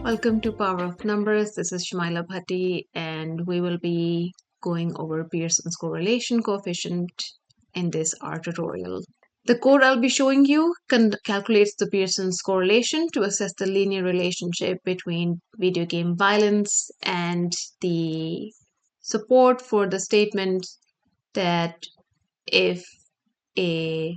Welcome to Power of Numbers. This is Shumaila Bhatti, and we will be going over Pearson's correlation coefficient in this R tutorial. The code I'll be showing you calculates the Pearson's correlation to assess the linear relationship between video game violence and the support for the statement that if a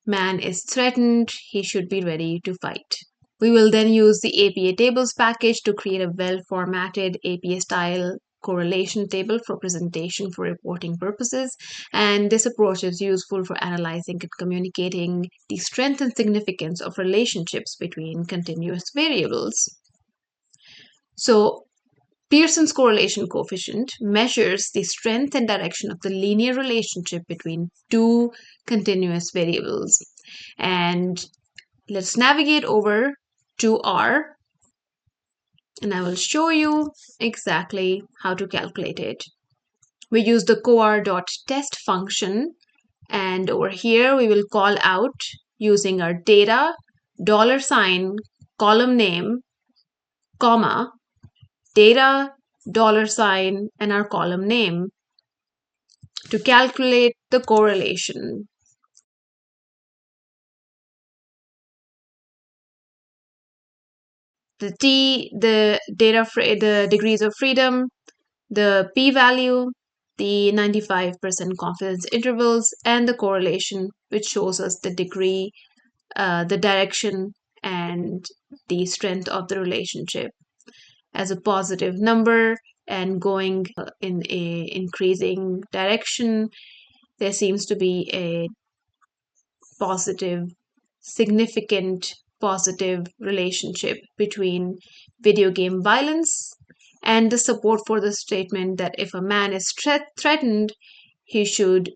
man is threatened, he should be ready to fight. We will then use the APA tables package to create a well-formatted APA-style correlation table for presentation for reporting purposes. And this approach is useful for analyzing and communicating the strength and significance of relationships between continuous variables. So, Pearson's correlation coefficient measures the strength and direction of the linear relationship between two continuous variables. And let's navigate over to R, and I will show you exactly how to calculate it. We use the coar.test function, and over here we will call out using our data, $, column name, comma, data, $, and our column name to calculate the correlation. The T, the degrees of freedom, the p-value, the 95% confidence intervals, and the correlation, which shows us the degree, the direction, and the strength of the relationship. As a positive number and going in a increasing direction, there seems to be a positive, significant positive relationship between video game violence and the support for the statement that if a man is threatened, he should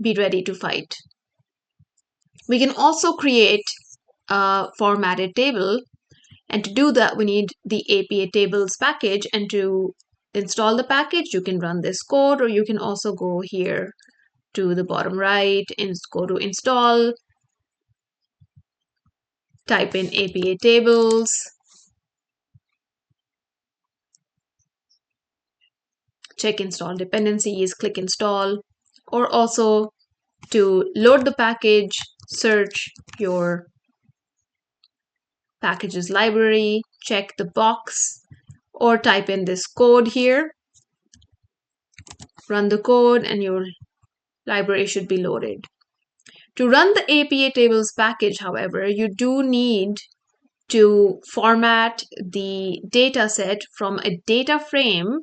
be ready to fight. We can also create a formatted table, and to do that we need the APA tables package, and to install the package you can run this code, or you can also go here to the bottom right and go to install, type in APA tables, check install dependencies, click install, or also to load the package, search your packages library, check the box, or type in this code here, run the code, and your library should be loaded. To run the APA tables package, however, you do need to format the dataset from a data frame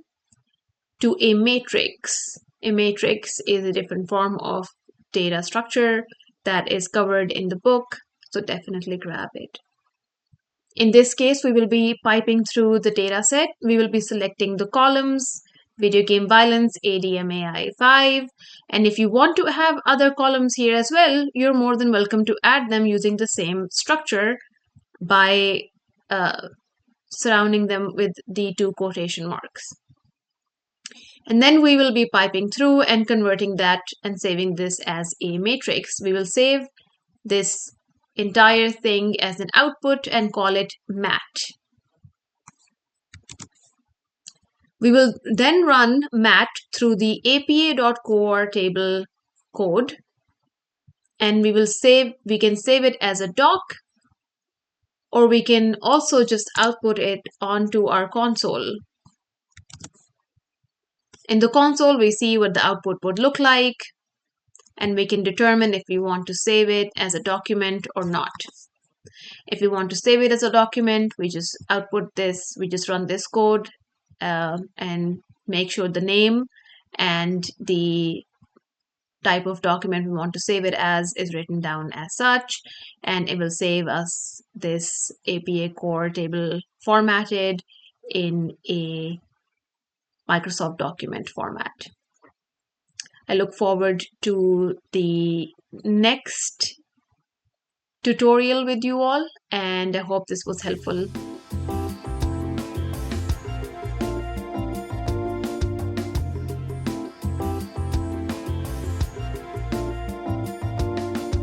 to a matrix. A matrix is a different form of data structure that is covered in the book, so definitely grab it. In this case, we will be piping through the dataset. We will be selecting the columns, video game violence, ADMAI 5. And if you want to have other columns here as well, you're more than welcome to add them using the same structure by surrounding them with the two quotation marks. And then we will be piping through and converting that and saving this as a matrix. We will save this entire thing as an output and call it mat. We will then run mat through the apa.coar table code, and we can save it as a doc, or we can also just output it onto our console. In the console, we see what the output would look like, and we can determine if we want to save it as a document or not. If we want to save it as a document, we just output this, we just run this code and make sure the name and the type of document we want to save it as is written down as such, and it will save us this APA core table formatted in a Microsoft document format. I look forward to the next tutorial with you all, and I hope this was helpful.